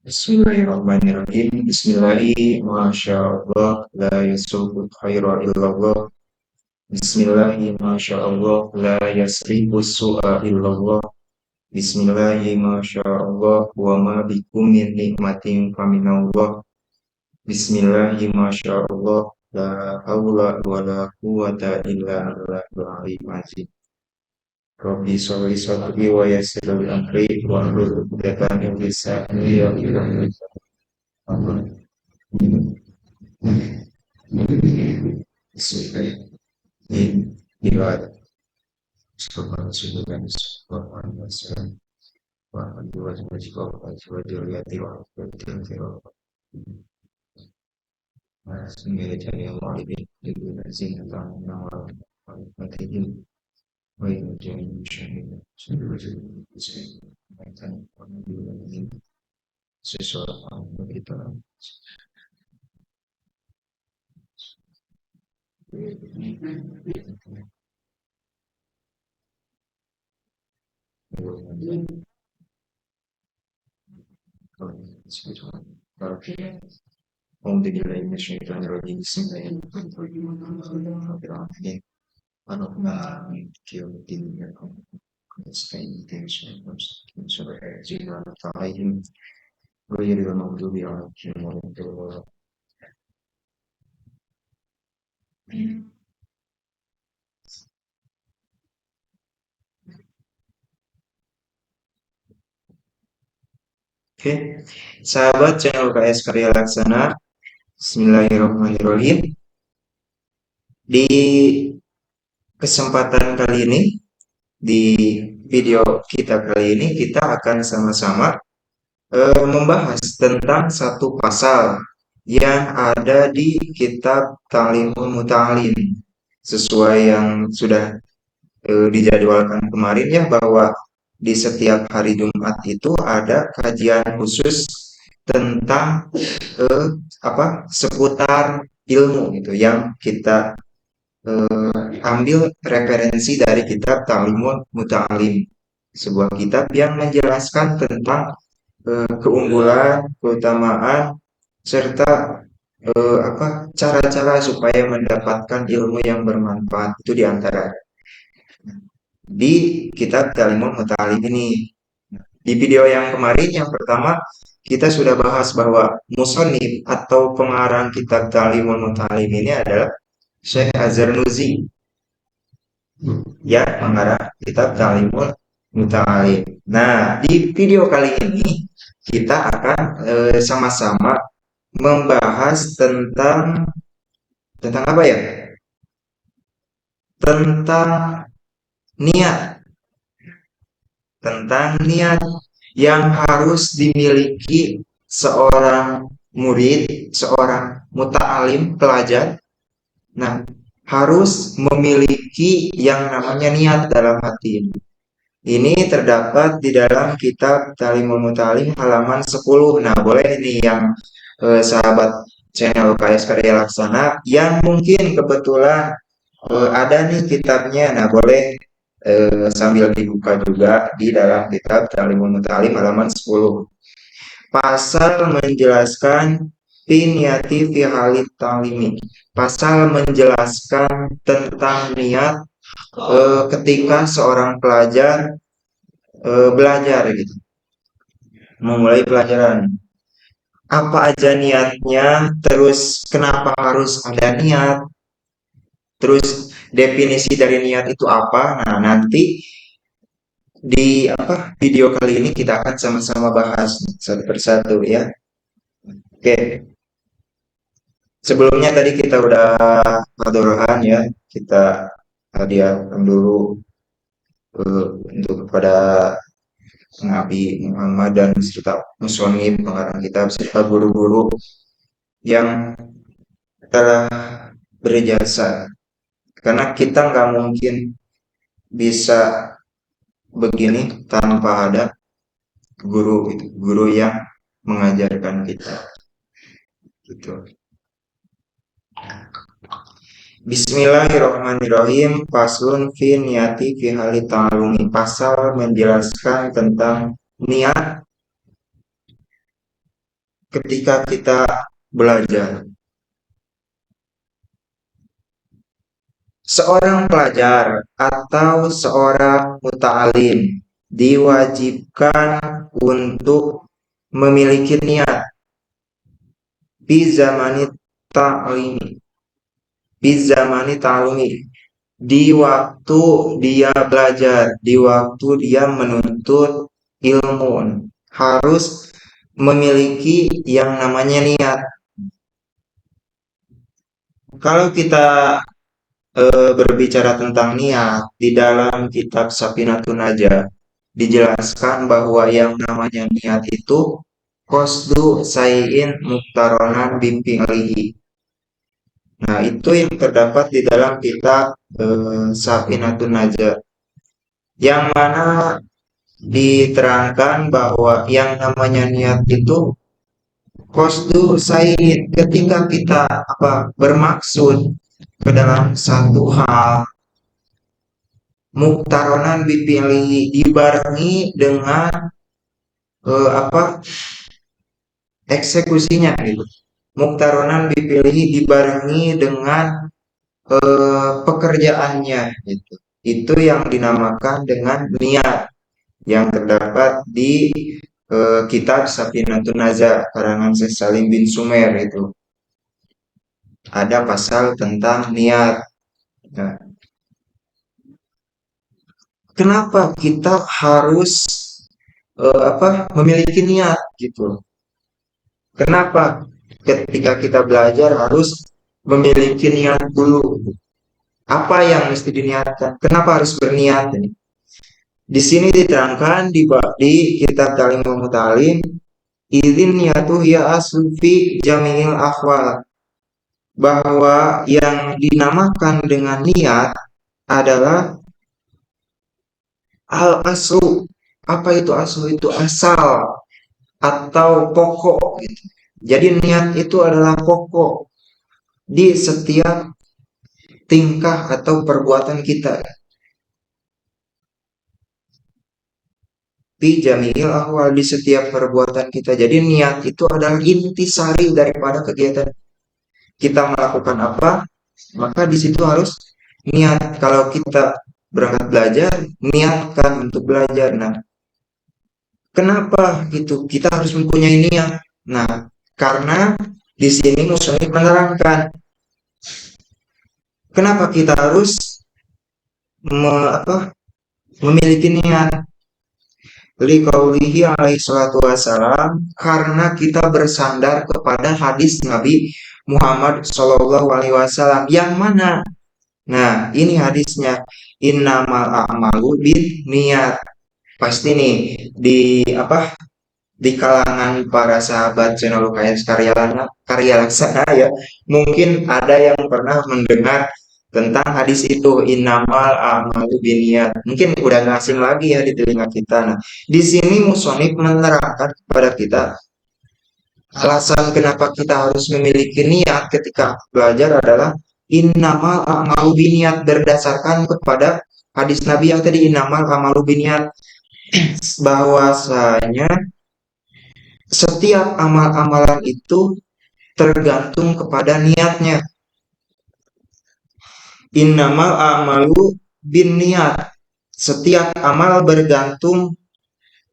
Bismillahirrahmanirrahim. Bismillahi, Masya Allah, la yasubut khaira illallah. Bismillahi, Masya Allah, la yasribu su'a illallah. Bismillahi, Masya Allah, wa ma bikum min nikmatin faminallah. Bismillahi, Masya Allah, la hawla wa la quwata illa billahil azim. Rabbi sholli sadri wa yassir li amri wa hlul 'uqdatam min lisani yafqahu qawli. Ibadah sebagai sebagai sebuah manusia bahkan juga sebagai dilihat wa sehingga jadi Allah di sini tentang nawar materi wa jadi syahid sebagai sebagai seseorang kita. Oke, sahabat channel KS Karya Laksana, Bismillahirrahmanirrahim. Di kesempatan kali ini, di video kita kali ini, kita akan sama-sama membahas tentang satu pasal yang ada di kitab Ta'limul Muta'alim, sesuai yang sudah dijadwalkan kemarin ya, bahwa di setiap hari Jumat itu ada kajian khusus tentang seputar ilmu gitu yang kita ambil referensi dari kitab Ta'limul Muta'alim, sebuah kitab yang menjelaskan tentang keunggulan, keutamaan, serta cara-cara supaya mendapatkan ilmu yang bermanfaat. Itu diantara di kitab Ta'limul Muta'alim ini. Di video yang kemarin, yang pertama, kita sudah bahas bahwa musonib atau pengarang kitab Ta'limul Muta'alim ini adalah Syekh Az-Zarnuzi, ya, pengarang kitab Ta'limul Muta'alim. Nah, di video kali ini kita akan sama-sama membahas tentang apa ya? Tentang niat, tentang niat yang harus dimiliki seorang murid, seorang muta'alim, pelajar. Nah, harus memiliki yang namanya niat dalam hati. Ini terdapat di dalam kitab Ta'limul Muta'alim halaman 10. Nah, boleh ini yang sahabat channel KS Karya Laksana yang mungkin kebetulan ada nih kitabnya. Nah, boleh sambil dibuka juga di dalam kitab Ta'limul Muta'alim halaman 10. Pasal menjelaskan niati fi halit ta'limi. Pasal menjelaskan tentang niat ketika seorang pelajar belajar gitu, memulai pelajaran. Apa aja niatnya, terus kenapa harus ada niat, terus definisi dari niat itu apa. Nah, nanti di video kali ini kita akan sama-sama bahas satu persatu ya. Oke, sebelumnya tadi kita udah hadorohan ya, kita hadiahkan dulu untuk kepada Nabi Muhammad dan serta musonib pengarang kitab serta guru-guru yang telah berjasa, karena kita nggak mungkin bisa begini tanpa ada guru yang mengajarkan kita. Gitu. Bismillahirrahmanirrahim. Faslun fi niyati fi hali ta'alumi. Pasal menjelaskan tentang niat ketika kita belajar. Seorang pelajar atau seorang muta'alim diwajibkan untuk memiliki niat fi zamani ta'limi, fi zamani ta'lumi, di waktu dia belajar, di waktu dia menuntut ilmu, harus memiliki yang namanya niat. Kalau kita berbicara tentang niat, di dalam kitab Safinatun Najah dijelaskan bahwa yang namanya niat itu qasdu sayin muktaronan bifi'lihi. Nah, itu yang terdapat di dalam kitab Safinatun Najah, yang mana diterangkan bahwa yang namanya niat itu qasdu sayin, ketika kita bermaksud ke dalam satu hal, muktaronan dipilih dibarengi dengan eksekusinya gitu. Muktaronan dipilih dibarengi dengan pekerjaannya gitu. Itu yang dinamakan dengan niat, yang terdapat di kitab Safinatun Najah karangan Syekh Salim bin Sumer. Itu ada pasal tentang niat. Nah, kenapa kita harus memiliki niat gitu? Kenapa ketika kita belajar harus memiliki niat dulu? Apa yang mesti diniatkan? Kenapa harus berniat? Di sini diterangkan di kitab Ta'lim wa Muta'alim, idzin niyatu hiya asfi jami'il ahwal, bahwa yang dinamakan dengan niat adalah al-aslu. Apa itu aslu? Itu asal atau pokok gitu. Jadi niat itu adalah pokok di setiap tingkah atau perbuatan kita. Fi jami'il ahwal, di setiap perbuatan kita. Jadi niat itu adalah intisari daripada kegiatan kita melakukan apa, maka di situ harus niat. Kalau kita berangkat belajar, niatkan untuk belajar. Nah, kenapa gitu? Kita harus mempunyai niat. Nah, karena di sini musannif menerangkan kenapa kita harus memiliki niat. Liqaulihi alaihi salatu wassalam, karena kita bersandar kepada hadis Nabi Muhammad Shallallahu alaihi wasallam, yang mana? Nah, ini hadisnya, innamal a'malu bin niat. Pasti nih di kalangan para sahabat channel UKS Karya Laksana ya, mungkin ada yang pernah mendengar tentang hadis itu, innamal a'malu binniyat. Mungkin udah nggak asing lagi ya di telinga kita. Nah, di sini musonif menerangkan kepada kita alasan kenapa kita harus memiliki niat ketika belajar adalah innamal a'malu binniyat, berdasarkan kepada hadis Nabi yang tadi, innamal a'malu binniyat, bahwasanya setiap amal-amalan itu tergantung kepada niatnya. Innamal a'malu bin niat, setiap amal bergantung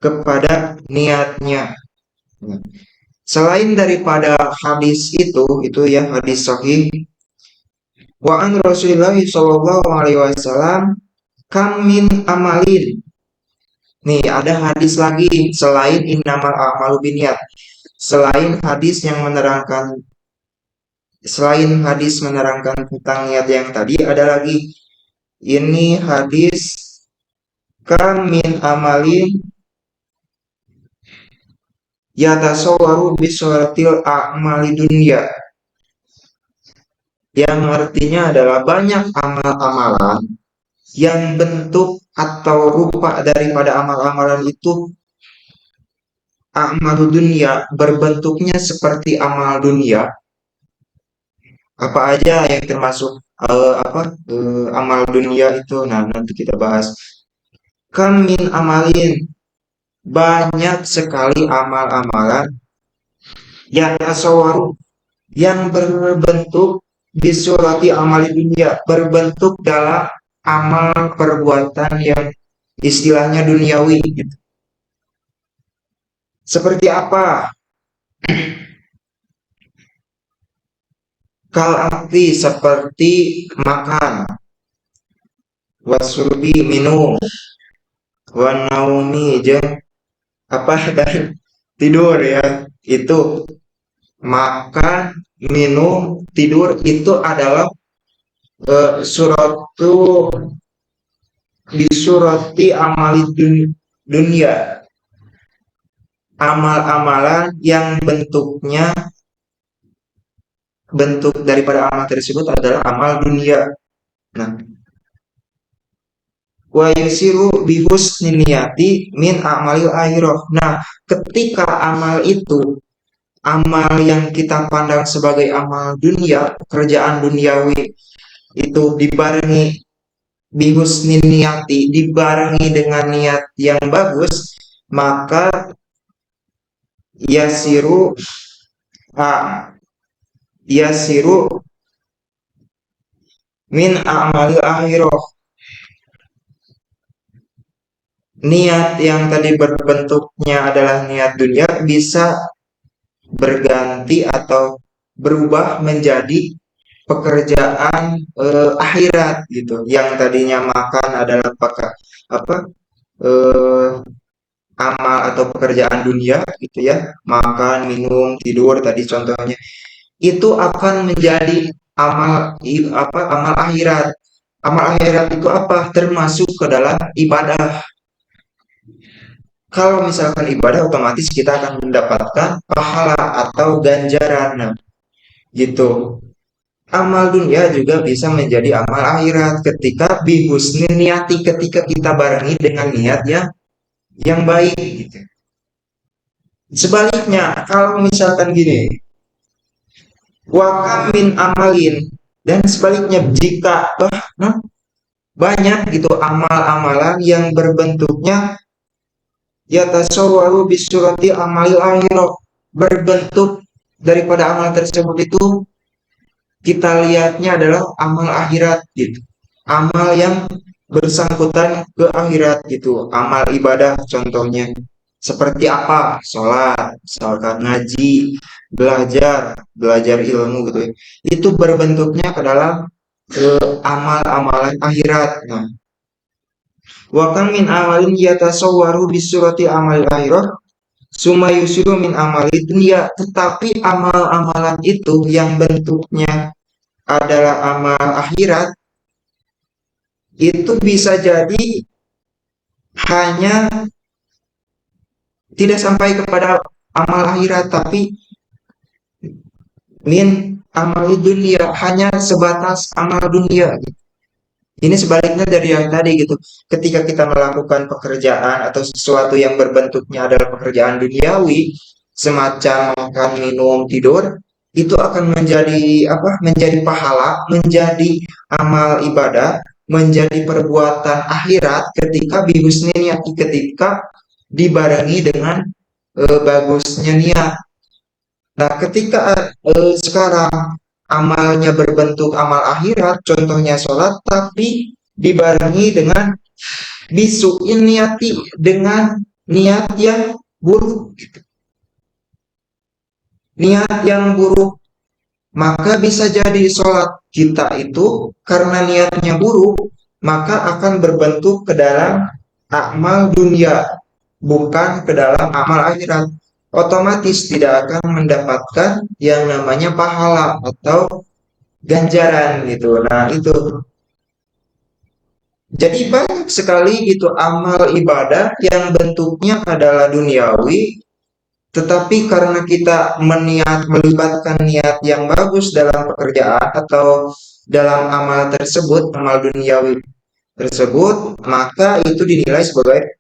kepada niatnya. Selain daripada hadis itu ya hadis sahih, wa an Rasulullah sallallahu alaihi wasallam kam min amalin. Nih ada hadis lagi selain innamal a'malu binniyat. Selain hadis menerangkan tentang niat yang tadi, ada lagi ini hadis kam min amalin yatasawwaru bisuratil a'mali dunya, yang artinya adalah banyak amal-amalan yang bentuk atau rupa daripada amal-amalan itu amal dunia berbentuknya seperti amal dunia, apa aja yang termasuk amal dunia itu. Nah, nanti kita bahas. Kam min amalin, banyak sekali amal-amalan yang tasawaru, yang berbentuk disurati amal dunia, berbentuk dalam amal perbuatan yang istilahnya duniawi gitu. Seperti apa? Kal akti, seperti makan, wasurbi minum, wanaumi jeung apa dan tidur ya. Itu makan, minum, tidur itu adalah suratu disurati amali dunia, amal-amalan yang bentuk daripada amal tersebut adalah amal dunia. Nah, wa yusiru bihus niyati min amalil akhirah. Nah, ketika amal itu, amal yang kita pandang sebagai amal dunia, pekerjaan duniawi itu dibarengi bihus niyati, dibarengi dengan niat yang bagus, maka yasiru yasiru min amalil akhirah. Niat yang tadi berbentuknya adalah niat dunia bisa berganti atau berubah menjadi pekerjaan akhirat gitu. Yang tadinya makan adalah apa eh, amal atau pekerjaan dunia gitu ya, makan, minum, tidur tadi contohnya, itu akan menjadi amal akhirat. Amal akhirat itu apa? Termasuk ke dalam ibadah. Kalau misalkan ibadah, otomatis kita akan mendapatkan pahala atau ganjaran. Nah, gitu. Amal dunia juga bisa menjadi amal akhirat ketika bihusni niati, ketika kita barengi dengan niat yang baik gitu. Sebaliknya, kalau misalkan gini, wakam min amalin, dan sebaliknya jika banyak gitu amal-amalan yang berbentuknya ya tasawwaru bisurati amalil akhirah, berbentuk daripada amal tersebut itu kita lihatnya adalah amal akhirat gitu, amal yang bersangkutan ke akhirat gitu, amal ibadah contohnya seperti apa, sholat, misalkan ngaji, belajar ilmu gitu ya. Itu berbentuknya ke dalam amal-amalan akhirat. Nah, wa kam min amalin yatasawwaru bisurati amal akhirah summa yusiru min amali dunia, tetapi amal-amalan itu yang bentuknya adalah amal akhirat itu bisa jadi hanya tidak sampai kepada amal akhirat, tapi min amal dunia, hanya sebatas amal dunia. Ini sebaliknya dari yang tadi gitu. Ketika kita melakukan pekerjaan atau sesuatu yang berbentuknya adalah pekerjaan duniawi, semacam makan, minum, tidur, itu akan menjadi apa? Menjadi pahala, menjadi amal ibadah, menjadi perbuatan akhirat ketika bihusni niat, ketika dibarengi dengan bagusnya niat. Nah, ketika sekarang amalnya berbentuk amal akhirat, contohnya sholat, tapi dibarengi dengan bisuin niati, dengan niat yang buruk, niat yang buruk, maka bisa jadi sholat kita itu karena niatnya buruk, maka akan berbentuk ke dalam amal dunia, bukan ke dalam amal akhirat. Otomatis tidak akan mendapatkan yang namanya pahala atau ganjaran gitu. Nah, itu. Jadi banyak sekali gitu amal ibadah yang bentuknya adalah duniawi, tetapi karena kita melibatkan niat yang bagus dalam pekerjaan atau dalam amal tersebut, amal duniawi tersebut, maka itu dinilai sebagai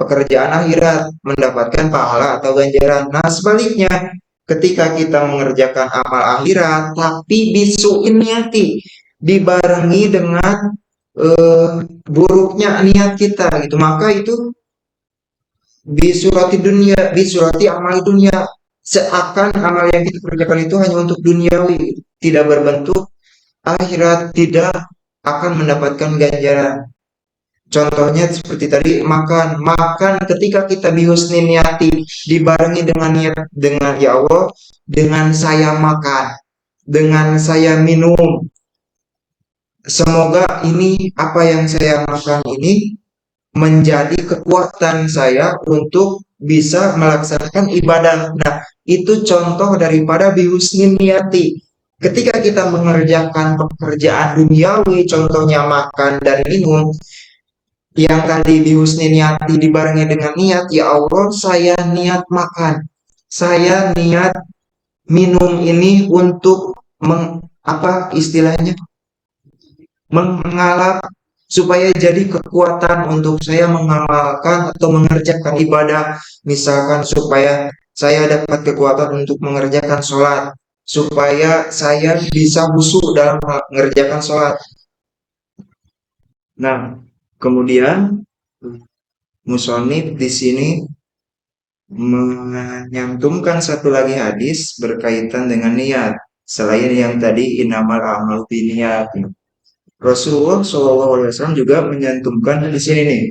pekerjaan akhirat, mendapatkan pahala atau ganjaran. Nah, sebaliknya, ketika kita mengerjakan amal akhirat, tapi bisuin niati, dibarengi dengan eh, buruknya niat kita gitu, maka itu bisurati dunia, bisurati amal dunia, seakan amal yang kita kerjakan itu hanya untuk duniawi, tidak berbentuk akhirat, tidak akan mendapatkan ganjaran. Contohnya seperti tadi, makan ketika kita bihusni niati, dibarengi dengan niat, dengan ya Allah, dengan saya makan, dengan saya minum, semoga ini apa yang saya makan ini menjadi kekuatan saya untuk bisa melaksanakan ibadah. Nah, itu contoh daripada bihusni niati. Ketika kita mengerjakan pekerjaan duniawi, contohnya makan dan minum, yang tadi bihusni niati dibarengi dengan niat, ya Allah, saya niat makan, saya niat minum ini untuk apa istilahnya, mengalap, supaya jadi kekuatan untuk saya mengamalkan atau mengerjakan ibadah, misalkan supaya saya dapat kekuatan untuk mengerjakan sholat, supaya saya bisa khusyuk dalam mengerjakan sholat. Nah, kemudian musonif di sini menyantumkan satu lagi hadis berkaitan dengan niat, selain yang tadi inamal amal biniyat. Rasulullah SAW juga menyantumkan di sini nih.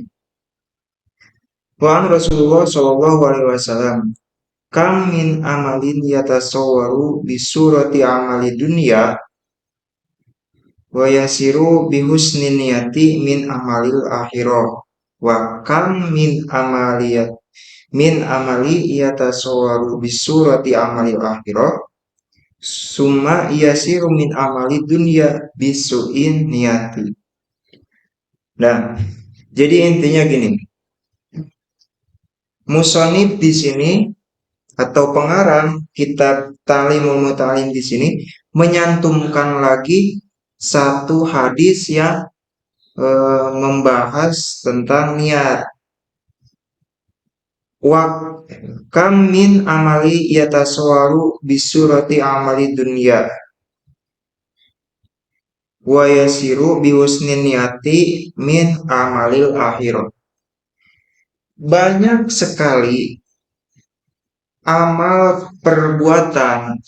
Wan Rasulullah SAW, kam min amalin yatasawwaru bisurati amali dunia wa yasiru bihusni niyati min amalil akhirah, wa kam min amali yatasawwaru bisurati amalil akhirah summa yasiru min amali dunia bisuin niyati. Nah, jadi intinya gini, musonif di sini atau pengarang kitab Ta'limul Muta'allim di sini menyantumkan lagi satu hadis yang membahas tentang niat. Wa kam min amali yataswaru bisurati amali dunya wa yasiru bihusni niyati min amalil akhirah. Banyak sekali amal perbuatan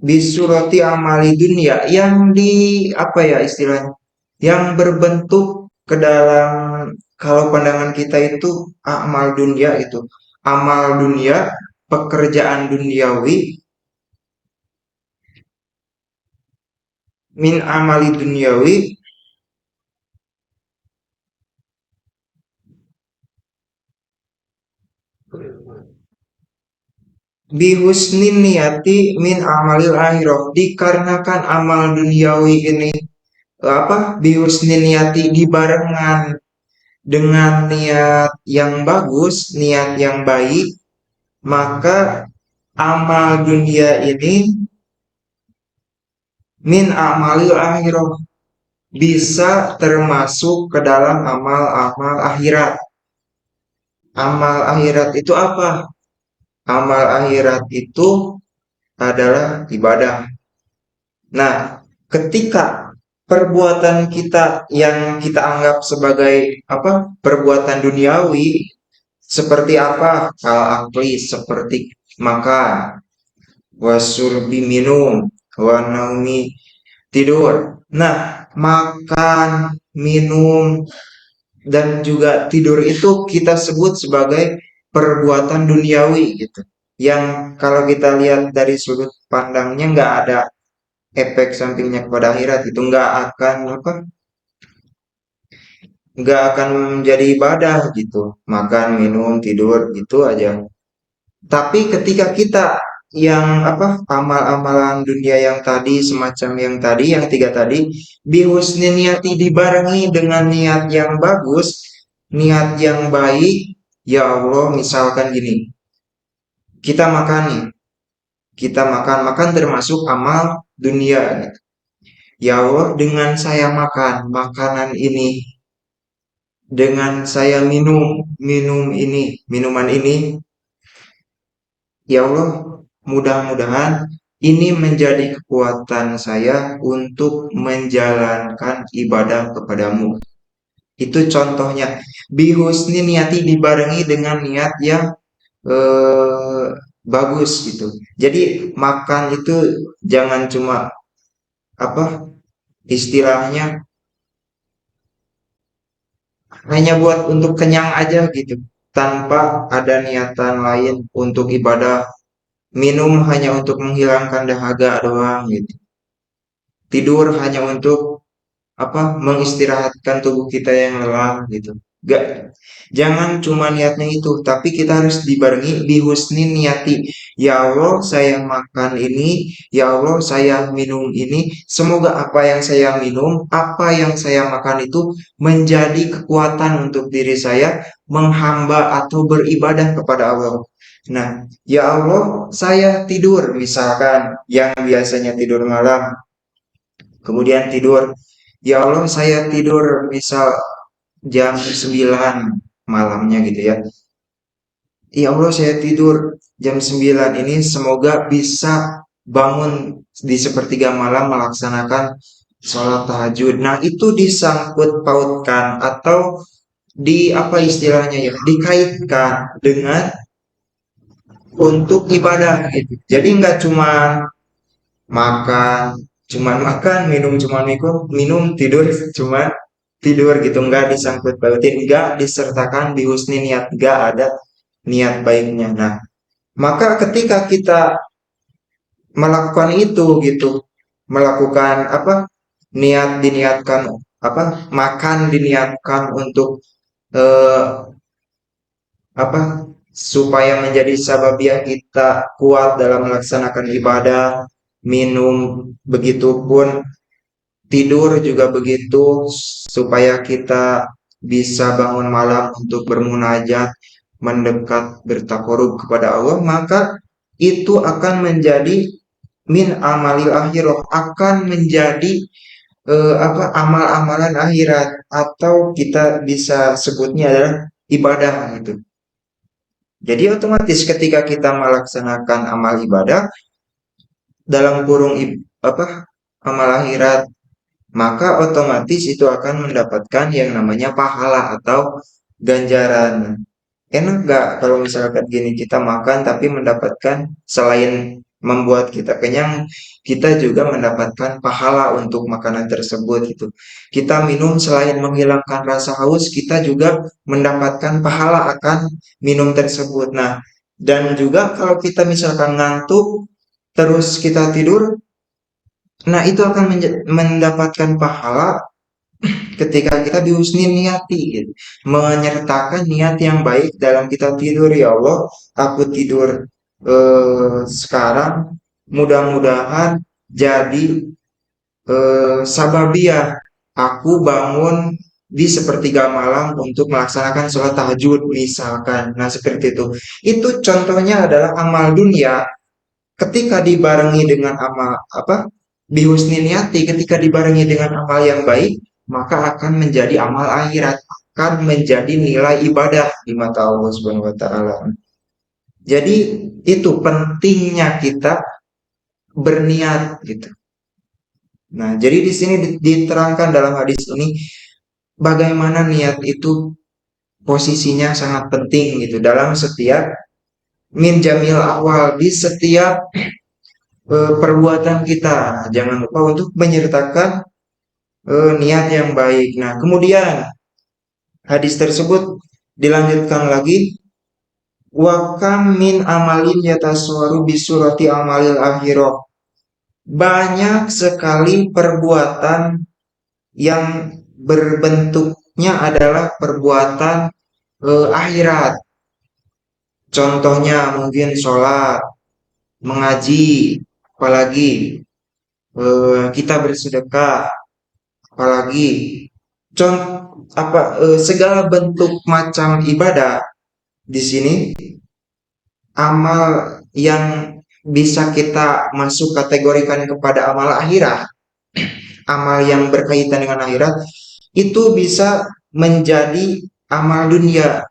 bisurati amali dunia yang di apa ya istilahnya, yang berbentuk ke dalam, kalau pandangan kita itu amal dunia, itu amal dunia, pekerjaan duniawi, min amali duniawi bihusnin niyati min amalil akhirah, dikarenakan amal duniawi ini apa bihusnin niyati dibarengan dengan niat yang bagus, niat yang baik, maka amal dunia ini min amalil akhirah bisa termasuk ke dalam amal-amal akhirat. Amal akhirat itu apa? Amal akhirat itu adalah ibadah. Nah, ketika perbuatan kita yang kita anggap sebagai apa? Perbuatan duniawi, seperti apa? Al-akli, seperti makan, wasurbi minum, wa naumi tidur. Nah, makan, minum, dan juga tidur itu kita sebut sebagai perbuatan duniawi gitu. Yang kalau kita lihat dari sudut pandangnya nggak ada efek sampingnya kepada akhirat, itu nggak akan apa? Nggak akan menjadi ibadah gitu. Makan, minum, tidur gitu aja. Tapi ketika kita yang apa amal-amalan dunia yang tadi, semacam yang tadi, yang tiga tadi, bihusni niati dibarengi dengan niat yang bagus, niat yang baik, ya Allah, misalkan gini, kita makan nih, kita makan termasuk amal dunia gitu. Ya Allah, dengan saya makan makanan ini, dengan saya minum minuman ini, ya Allah, mudah-mudahan ini menjadi kekuatan saya untuk menjalankan ibadah kepadamu. Itu contohnya. Bihusni niati dibarengi dengan niat yang eh, bagus gitu. Jadi makan itu jangan cuma apa istilahnya hanya buat untuk kenyang aja gitu, tanpa ada niatan lain untuk ibadah. Minum hanya untuk menghilangkan dahaga doang gitu. Tidur hanya untuk mengistirahatkan tubuh kita yang lelah gitu. Gak, jangan cuma niatnya itu, tapi kita harus dibarengi bihusni niati. Ya Allah, saya makan ini, ya Allah, saya minum ini. Semoga apa yang saya minum, apa yang saya makan itu menjadi kekuatan untuk diri saya menghamba atau beribadah kepada Allah. Nah, ya Allah, saya tidur misalkan yang biasanya tidur malam, kemudian tidur. Ya Allah, saya tidur misal jam 9 malamnya gitu ya. Ya Allah, saya tidur jam 9 ini semoga bisa bangun di sepertiga malam melaksanakan sholat tahajud. Nah, itu disangkut pautkan atau di apa istilahnya ya, dikaitkan dengan untuk ibadah gitu. Jadi nggak cuma makan, minum cuma minum, tidur cuma tidur gitu, nggak disangkut pautin, nggak disertakan bihusni niat, nggak ada niat baiknya. Nah, maka ketika kita melakukan itu gitu, melakukan niat diniatkan, makan diniatkan untuk eh, apa supaya menjadi sababiah kita kuat dalam melaksanakan ibadah. Minum begitupun, tidur juga begitu, supaya kita bisa bangun malam untuk bermunajat, mendekat, bertakarub kepada Allah. Maka itu akan menjadi min amalil akhirah, akan menjadi amal-amalan akhirat, atau kita bisa sebutnya adalah ibadah gitu. Jadi otomatis ketika kita melaksanakan amal ibadah dalam kurung amal akhirat, maka otomatis itu akan mendapatkan yang namanya pahala atau ganjaran. Enak nggak kalau misalkan gini, kita makan tapi mendapatkan, selain membuat kita kenyang, kita juga mendapatkan pahala untuk makanan tersebut gitu. Kita minum selain menghilangkan rasa haus, kita juga mendapatkan pahala akan minum tersebut. Nah, dan juga kalau kita misalkan ngantuk terus kita tidur, nah itu akan mendapatkan pahala ketika kita dihusni niati gitu. Menyertakan niat yang baik dalam kita tidur. Ya Allah, aku tidur sekarang, mudah-mudahan jadi sababiah aku bangun di sepertiga malam untuk melaksanakan sholat tahajud misalkan. Nah, seperti itu. Itu contohnya adalah amal dunia. Ketika dibarengi dengan amal bihusni niati, ketika dibarengi dengan amal yang baik, maka akan menjadi amal akhirat, akan menjadi nilai ibadah di mata Allah Subhanahu wa taala. Jadi itu pentingnya kita berniat gitu. Nah, jadi di sini diterangkan dalam hadis ini bagaimana niat itu posisinya sangat penting gitu dalam setiap min jamil awal, di setiap perbuatan kita. Jangan lupa untuk menyertakan niat yang baik. Nah, kemudian hadis tersebut dilanjutkan lagi, wa kam min amalin yataswaru bisurati amalil akhirah. Banyak sekali perbuatan yang berbentuknya adalah perbuatan akhirat. Contohnya mungkin sholat, mengaji, apalagi kita bersedekah, apalagi segala bentuk macam ibadah. Di sini amal yang bisa kita masuk kategorikan kepada amal akhirat, amal yang berkaitan dengan akhirat, itu bisa menjadi amal dunia.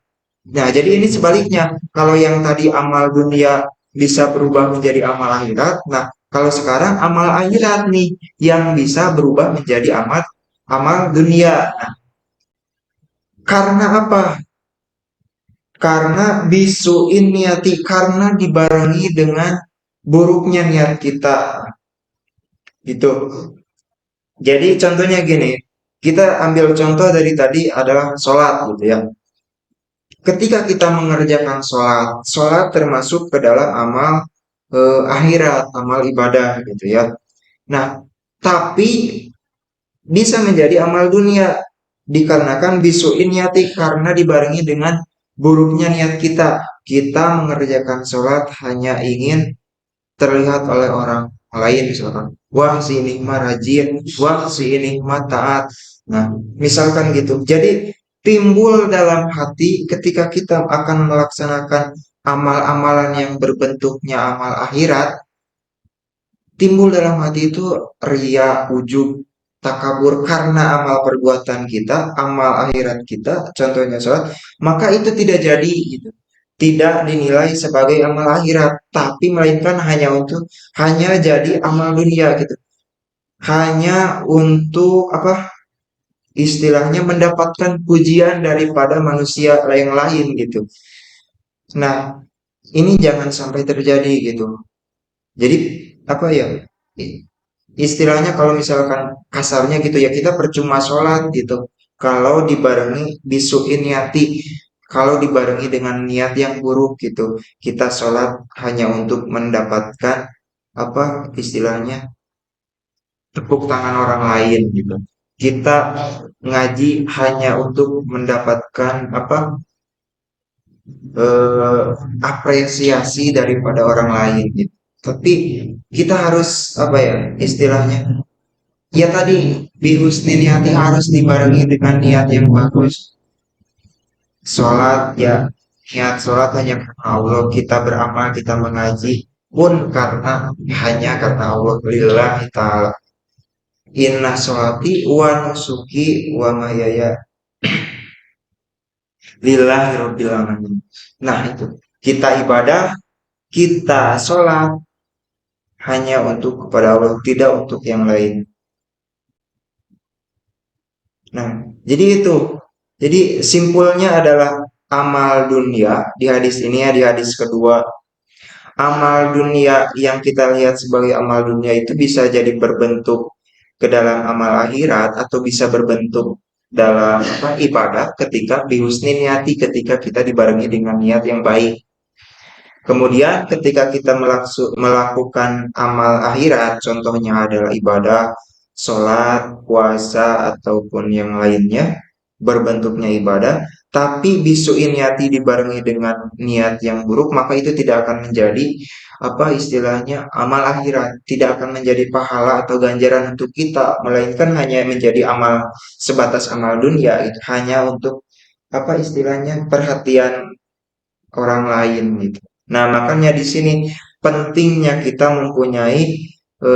Nah, jadi ini sebaliknya. Kalau yang tadi amal dunia bisa berubah menjadi amal akhirat. Nah, kalau sekarang amal akhirat nih yang bisa berubah menjadi amal amal dunia. Nah, karena apa? Karena bisuin niati, karena dibarengi dengan buruknya niat kita. Gitu. Jadi contohnya gini, kita ambil contoh dari tadi adalah sholat gitu ya. Ketika kita mengerjakan sholat, sholat termasuk ke dalam amal akhirat, amal ibadah gitu ya. Nah, tapi bisa menjadi amal dunia dikarenakan bisuin niati, karena dibarengi dengan buruknya niat kita. Kita mengerjakan sholat hanya ingin terlihat oleh orang lain, misalkan wah si ini mah rajin, wah si ini mah taat. Nah, misalkan gitu, jadi timbul dalam hati ketika kita akan melaksanakan amal-amalan yang berbentuknya amal akhirat, timbul dalam hati itu ria, ujub, takabur karena amal perbuatan kita, amal akhirat kita, contohnya sholat, maka itu tidak jadi gitu. Tidak dinilai sebagai amal akhirat, tapi melainkan hanya jadi amal dunia gitu. Hanya untuk apa? Istilahnya mendapatkan pujian daripada manusia yang lain gitu. Nah, ini jangan sampai terjadi gitu. Jadi apa ya? Istilahnya kalau misalkan kasarnya gitu ya, kita percuma sholat gitu kalau dibarengi bisuin niati, kalau dibarengi dengan niat yang buruk gitu, kita sholat hanya untuk mendapatkan apa istilahnya tepuk tangan orang lain gitu, kita ngaji hanya untuk mendapatkan apa eh, apresiasi daripada orang lain gitu. Tapi kita harus apa ya istilahnya, ya tadi bihusni niati harus dibarengi dengan niat yang bagus. Sholat ya, niat sholat hanya karena Allah, kita beramal, kita mengaji pun hanya karena Allah, lillahi ta'ala. Inna sholati wa nusuki wa mahyaya lillahi rabbil alamin. Nah itu, kita ibadah, kita sholat hanya untuk kepada Allah, tidak untuk yang lain. Nah, jadi itu. Jadi simpulnya adalah amal dunia di hadis ini ya, di hadis kedua. Amal dunia yang kita lihat sebagai amal dunia itu bisa jadi berbentuk ke dalam amal akhirat atau bisa berbentuk dalam apa ibadah ketika bihusni niati, ketika kita dibarengi dengan niat yang baik. Kemudian ketika kita melakukan amal akhirat, contohnya adalah ibadah, sholat, puasa, ataupun yang lainnya, berbentuknya ibadah, tapi bisuin niati dibarengi dengan niat yang buruk, maka itu tidak akan menjadi, apa istilahnya, amal akhirat, tidak akan menjadi pahala atau ganjaran untuk kita, melainkan hanya menjadi amal, sebatas amal dunia, itu hanya untuk, apa istilahnya, perhatian orang lain gitu. Nah, makanya di sini pentingnya kita mempunyai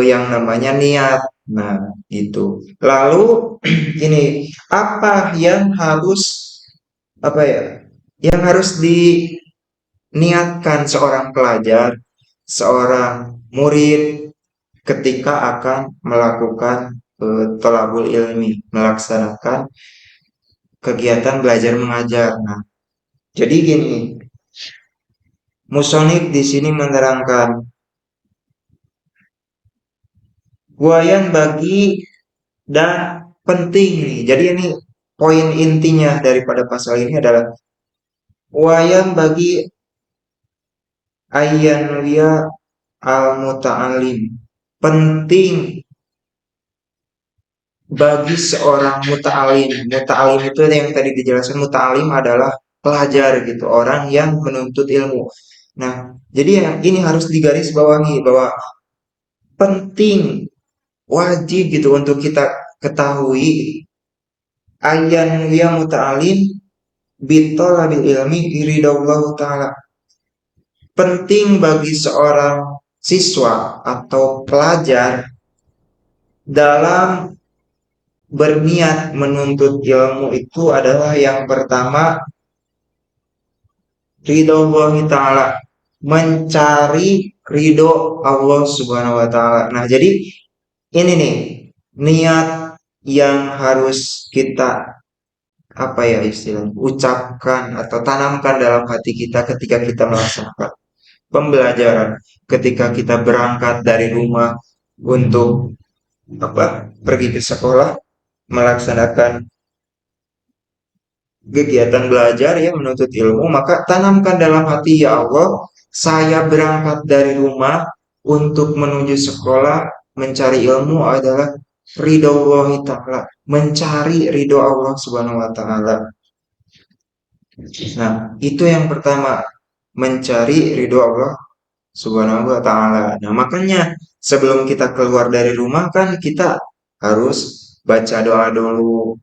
yang namanya niat. Nah, gitu. Lalu ini apa yang harus apa ya? Yang harus diniatkan seorang pelajar, seorang murid ketika akan melakukan thalabul ilmi, melaksanakan kegiatan belajar mengajar. Nah, jadi gini, musonif di sini menerangkan buayan bagi dan penting nih. Jadi ini poin intinya daripada pasal ini adalah wayan bagi ayyan wiya al muta'alim. Penting bagi seorang muta'alim. Muta'alim itu yang tadi dijelaskan, muta'alim adalah pelajar gitu, orang yang menuntut ilmu. Nah, jadi yang ini harus digarisbawahi bahwa penting, wajib gitu untuk kita ketahui ayyan wiya muta'alim bitolabil ilmi iridallahu ta'ala. Penting bagi seorang siswa atau pelajar dalam berniat menuntut ilmu itu adalah yang pertama ridho Allah Ta'ala, mencari ridho Allah Subhanahu wa Ta'ala. Nah, jadi ini nih niat yang harus kita apa ya istilahnya ucapkan atau tanamkan dalam hati kita ketika kita melaksanakan pembelajaran, ketika kita berangkat dari rumah untuk pergi ke sekolah melaksanakan kegiatan belajar ya menuntut ilmu, maka tanamkan dalam hati, ya Allah, saya berangkat dari rumah untuk menuju sekolah mencari ilmu adalah ridho Allah Ta'ala, mencari ridho Allah Subhanahu wa Ta'ala. Nah, itu yang pertama, mencari ridho Allah Subhanahu wa Ta'ala. Nah, makanya sebelum kita keluar dari rumah kan kita harus baca doa dulu.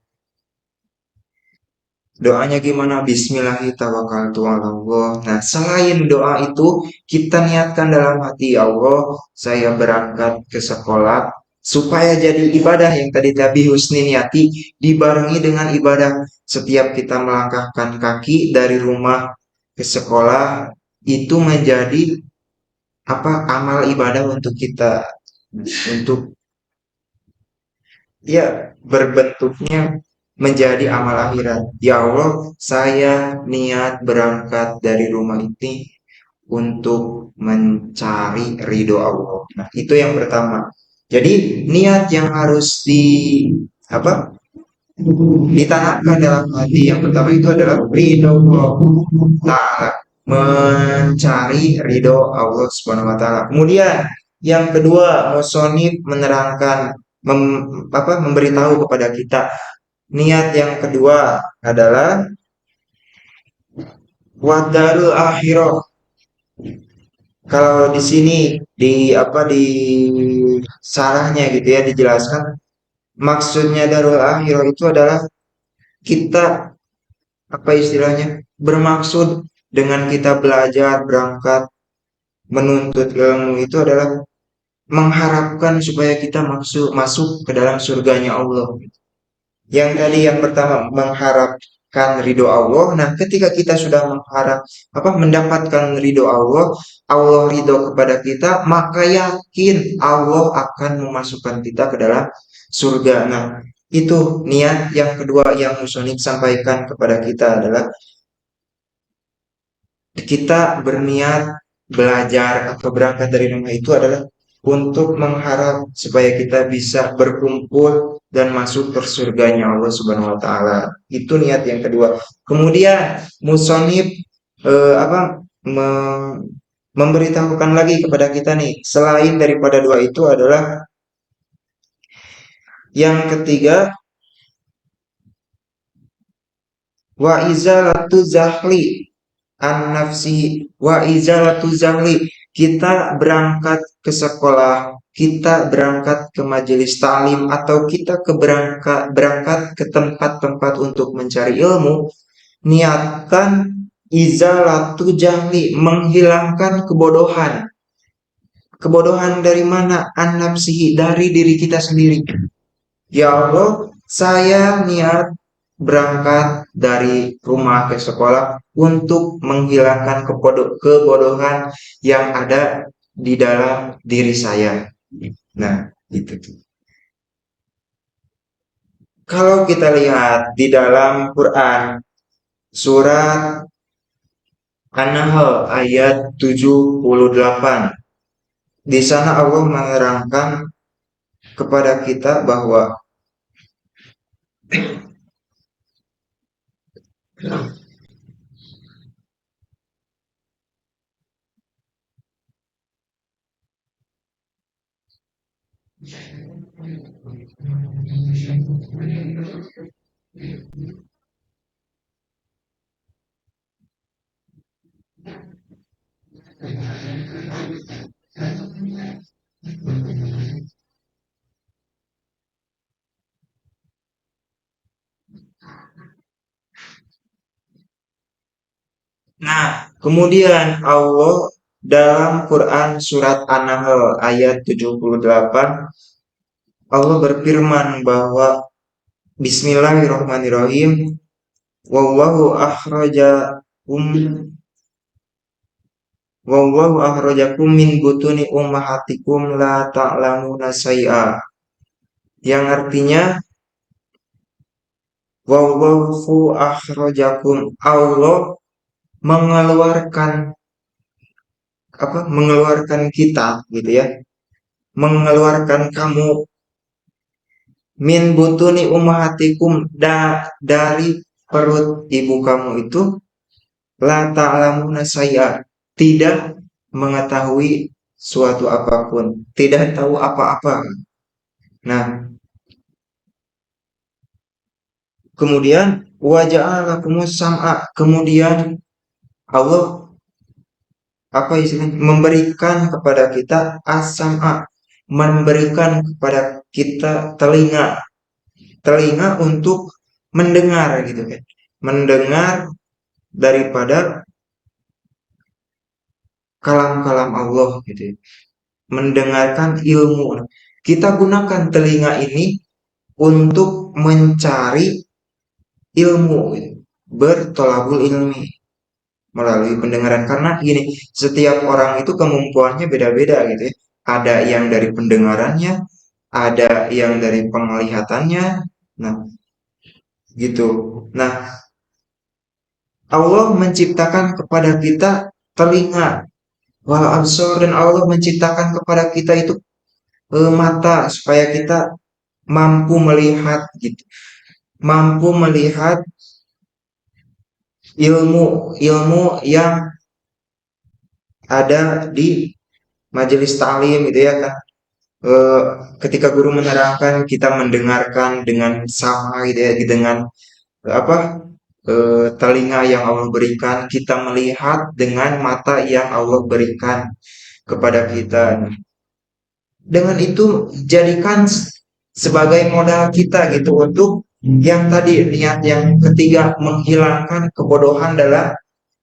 Doanya gimana? Bismillahirrahmanirrahim. Nah, selain doa itu, kita niatkan dalam hati, ya Allah, saya berangkat ke sekolah supaya jadi ibadah yang tadi Nabi Husni niati, dibarengi dengan ibadah setiap kita melangkahkan kaki dari rumah ke sekolah, itu menjadi amal ibadah untuk kita, untuk ya berbentuknya menjadi amal akhirat. Ya Allah, saya niat berangkat dari rumah ini untuk mencari ridho Allah. Nah, itu yang pertama. Jadi niat yang harus apa ditanamkan dalam hati yang pertama itu adalah ridho Allah Ta'ala, mencari ridho Allah Subhanahu wa Ta'ala. Kemudian yang kedua, musonib menerangkan memberitahu kepada kita niat yang kedua adalah wadarul akhirah. Kalau di sini di sarahnya gitu ya dijelaskan maksudnya darul akhirah itu adalah kita istilahnya bermaksud dengan kita belajar berangkat menuntut ilmu itu adalah mengharapkan supaya kita masuk masuk ke dalam surganya Allah. Yang tadi yang pertama mengharapkan ridho Allah. Nah, ketika kita sudah mendapatkan ridho Allah, Allah ridho kepada kita, maka yakin Allah akan memasukkan kita ke dalam surga. Nah, itu niat yang kedua yang musonib sampaikan kepada kita adalah kita berniat belajar atau berangkat dari rumah itu adalah untuk mengharap supaya kita bisa berkumpul dan masuk ke surganya Allah Subhanahu wa Ta'ala. Itu niat yang kedua. Kemudian musonib memberitahukan lagi kepada kita nih, selain daripada dua itu adalah yang ketiga, wa izalatu zahli an nafsi wa izalatu zahli. Kita berangkat ke sekolah, kita berangkat ke majelis ta'lim atau kita berangkat ke tempat-tempat untuk mencari ilmu, niatkan izalatu jahli, menghilangkan kebodohan. Kebodohan dari mana? An nafsihi, dari diri kita sendiri. Ya Allah, saya niat berangkat dari rumah ke sekolah untuk menghilangkan kebodohan yang ada di dalam diri saya. Nah, itu tuh. Kalau kita lihat di dalam Quran, surat An-Nahl ayat 78, di sana Allah menerangkan kepada kita bahwa nah, kemudian Allah dalam Quran surat An-Nahl ayat 78, Allah berfirman bahwa Bismillahirrahmanirrahim. Wallahu akhrajakum wallahu akhrajakum min butuni ummahatikum la ta'lamuna syai'a. Yang artinya wallahu akhrajakum, Allah mengeluarkan mengeluarkan kita gitu ya. Mengeluarkan kamu min butuni ummahatikum dari perut ibu kamu itu la ta'lamuna syai'a, tidak mengetahui suatu apapun, tidak tahu apa-apa. Nah, kemudian wa ja'alakumus sam'a, kemudian Allah istilahnya memberikan kepada kita as-sam'a, memberikan kepada kita telinga untuk mendengar gitu kan. Mendengar daripada kalam-kalam Allah gitu ya. Mendengarkan ilmu. Kita gunakan telinga ini untuk mencari ilmu gitu. Bertolabul ilmi melalui pendengaran, karena gini, setiap orang itu kemampuannya beda-beda gitu ya. Ada yang dari pendengarannya, ada yang dari penglihatannya. Nah, gitu. Nah, Allah menciptakan kepada kita telinga wal absor, dan Allah menciptakan kepada kita itu mata supaya kita mampu melihat gitu. Mampu melihat ilmu yang ada di majelis ta'lim gitu ya kan. Eh, Ketika guru menerangkan, kita mendengarkan dengan sama gitu ya, dengan apa telinga yang Allah berikan, kita melihat dengan mata yang Allah berikan kepada kita. Dengan itu jadikan sebagai modal kita gitu untuk yang tadi, niat yang ketiga, menghilangkan kebodohan dalam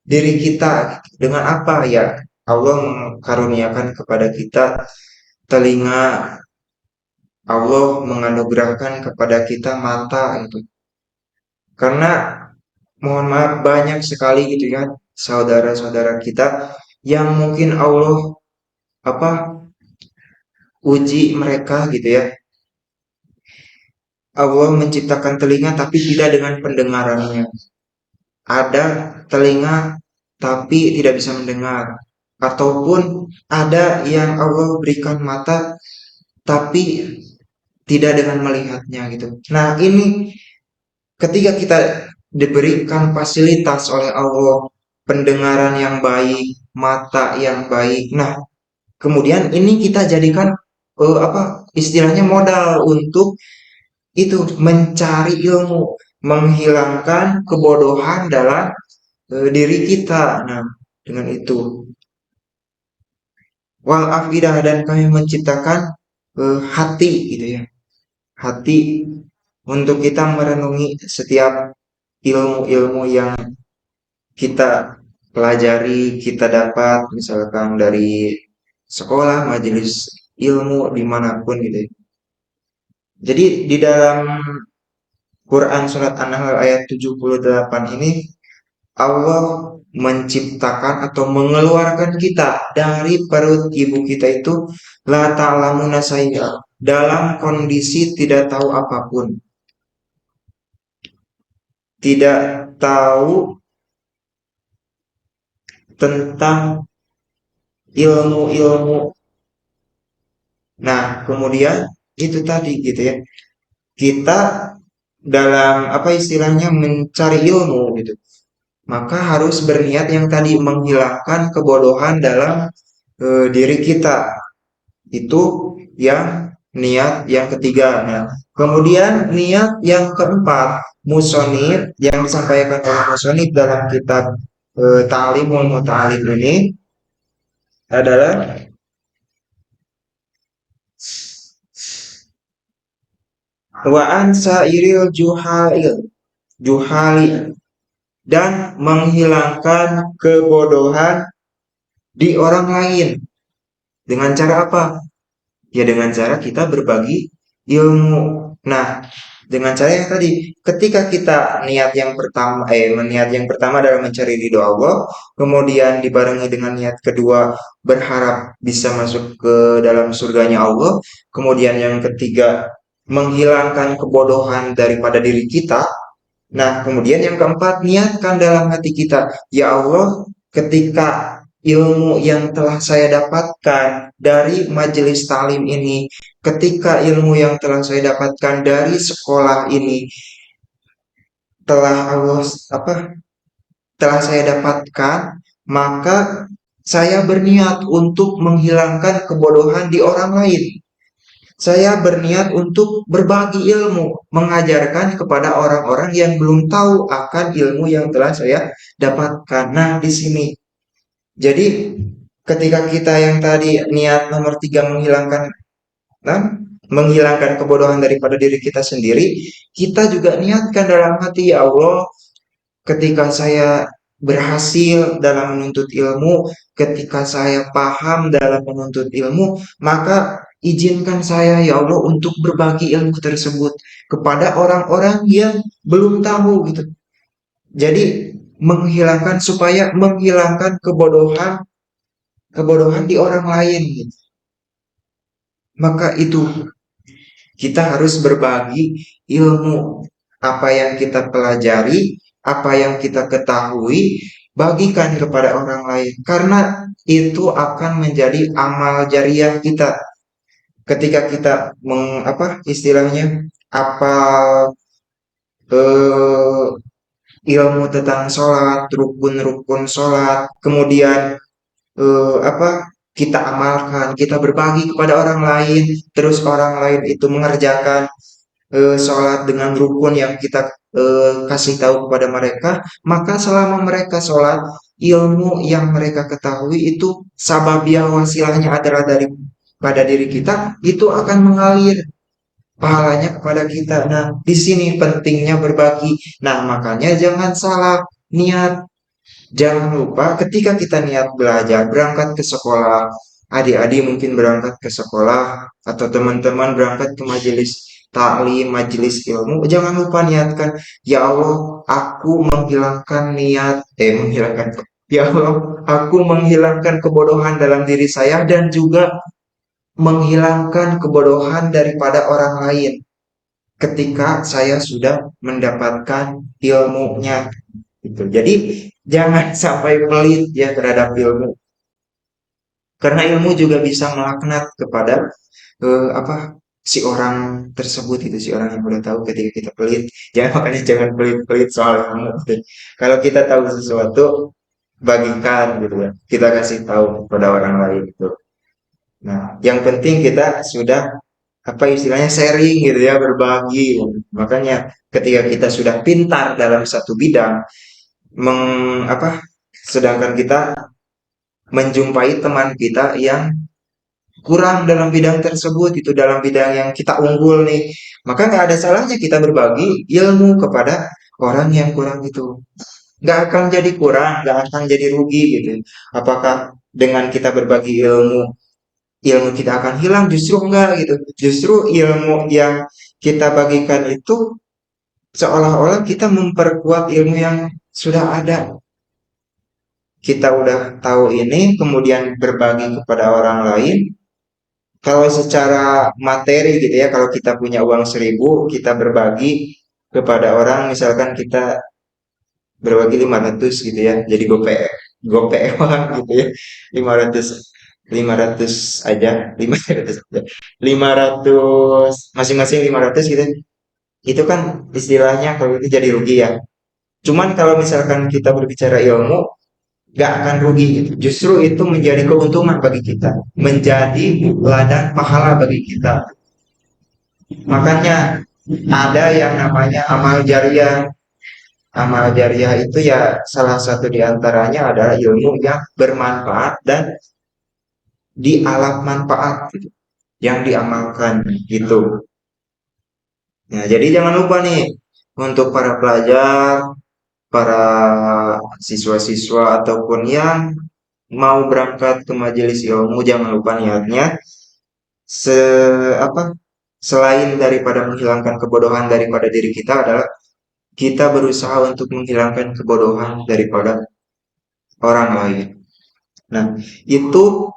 diri kita. Dengan apa ya? Allah mengkaruniakan kepada kita telinga, Allah menganugerahkan kepada kita mata itu. Karena mohon maaf, banyak sekali gitu ya saudara-saudara kita yang mungkin Allah apa uji mereka gitu ya. Allah menciptakan telinga tapi tidak dengan pendengarannya. Ada telinga tapi tidak bisa mendengar. Ataupun ada yang Allah berikan mata tapi tidak dengan melihatnya gitu. Nah, ini ketika kita diberikan fasilitas oleh Allah, pendengaran yang baik, mata yang baik. Nah, kemudian ini kita jadikan istilahnya modal untuk itu mencari ilmu, menghilangkan kebodohan dalam diri kita. Nah, dengan itu wal afidah, dan kami menciptakan hati gitu ya. Hati untuk kita merenungi setiap ilmu-ilmu yang kita pelajari, kita dapat misalkan dari sekolah, majelis ilmu dimanapun gitu ya. Jadi di dalam Quran surat An-Nahl ayat 78 ini, Allah menciptakan atau mengeluarkan kita dari perut ibu kita itu la ta'lamuna syai'a, dalam kondisi tidak tahu apapun. Tidak tahu tentang ilmu-ilmu. Nah, kemudian itu tadi gitu ya. Kita dalam apa istilahnya mencari ilmu gitu. Maka harus berniat yang tadi, menghilangkan kebodohan dalam diri kita. Itu yang niat yang ketiga. Nah, kemudian niat yang keempat, musonib, yang disampaikan oleh musonib dalam kitab Ta'limul Muta'alim ini adalah wa ansairil juhali, dan menghilangkan kebodohan di orang lain. Dengan cara apa? Ya dengan cara kita berbagi ilmu. Nah, Dengan cara yang tadi, ketika kita niat yang pertama adalah mencari ridho Allah, kemudian dibarengi dengan niat kedua berharap bisa masuk ke dalam surganya Allah, kemudian yang ketiga menghilangkan kebodohan daripada diri kita. Nah, kemudian yang keempat, niatkan dalam hati kita, ya Allah, ketika ilmu yang telah saya dapatkan dari majelis talim ini, ketika ilmu yang telah saya dapatkan dari sekolah ini telah Allah apa telah saya dapatkan, maka saya berniat untuk menghilangkan kebodohan di orang lain. Saya berniat untuk berbagi ilmu, mengajarkan kepada orang-orang yang belum tahu akan ilmu yang telah saya dapatkan. Nah, di sini. Jadi, ketika kita yang tadi niat nomor tiga nah, menghilangkan kebodohan daripada diri kita sendiri, kita juga niatkan dalam hati, ya Allah, ketika saya berhasil dalam menuntut ilmu, ketika saya paham dalam menuntut ilmu, maka izinkan saya ya Allah untuk berbagi ilmu tersebut kepada orang-orang yang belum tahu gitu. Jadi menghilangkan kebodohan kebodohan di orang lain gitu. Maka itu kita harus berbagi ilmu, apa yang kita pelajari, apa yang kita ketahui, bagikan kepada orang lain. Karena itu akan menjadi amal jariah kita. Ketika kita istilahnya apa eh, ilmu tentang sholat, rukun-rukun sholat, kemudian apa kita amalkan, kita berbagi kepada orang lain, terus orang lain itu mengerjakan sholat dengan rukun yang kita kasih tahu kepada mereka, maka selama mereka sholat, ilmu yang mereka ketahui itu sababiah wasilahnya adalah dari pada diri kita, itu akan mengalir pahalanya kepada kita. Nah, di sini pentingnya berbagi. Nah, makanya jangan salah niat. Jangan lupa ketika kita niat belajar, berangkat ke sekolah, adik-adik mungkin berangkat ke sekolah, atau teman-teman berangkat ke majelis taklim, majelis ilmu, jangan lupa niatkan, ya Allah, aku ya Allah, aku menghilangkan kebodohan dalam diri saya dan juga menghilangkan kebodohan daripada orang lain ketika saya sudah mendapatkan ilmunya. Gitu. Jadi jangan sampai pelit ya terhadap ilmu, karena ilmu juga bisa melaknat kepada apa si orang tersebut, itu si orang yang udah tahu. Ketika kita pelit, makanya jangan pelit-pelit soal ilmu. Kalau kita tahu sesuatu, bagikan gitu ya, kita kasih tahu kepada orang lain gitu. Nah, yang penting kita sudah apa istilahnya sharing gitu ya, berbagi. Makanya ketika kita sudah pintar dalam satu bidang, sedangkan kita menjumpai teman kita yang kurang dalam bidang tersebut, itu dalam bidang yang kita unggul nih, maka nggak ada salahnya kita berbagi ilmu kepada orang yang kurang itu. Nggak akan jadi kurang, nggak akan jadi rugi gitu. Apakah dengan kita berbagi ilmu, ilmu kita akan hilang? Justru enggak gitu. Justru ilmu yang kita bagikan itu seolah-olah kita memperkuat ilmu yang sudah ada. Kita udah tahu ini, kemudian berbagi kepada orang lain. Kalau secara materi gitu ya, kalau kita punya uang 1.000, kita berbagi kepada orang, misalkan kita berbagi 500 gitu ya, jadi gope gope uang gitu ya, 500 500 aja, 500 aja, 500 masing-masing 500 gitu. Itu kan istilahnya kalau itu jadi rugi ya. Cuman kalau misalkan kita berbicara ilmu, nggak akan rugi gitu. Justru itu menjadi keuntungan bagi kita, menjadi ladang pahala bagi kita. Makanya ada yang namanya amal jariah. Amal jariah itu ya salah satu diantaranya adalah ilmu yang bermanfaat dan dialah manfaat gitu, yang diamalkan gitu. Nah, jadi jangan lupa nih untuk para pelajar, para siswa-siswa ataupun yang mau berangkat ke majelis ilmu, jangan lupa niatnya se apa selain daripada menghilangkan kebodohan daripada diri kita adalah kita berusaha untuk menghilangkan kebodohan daripada orang lain. Nah, itu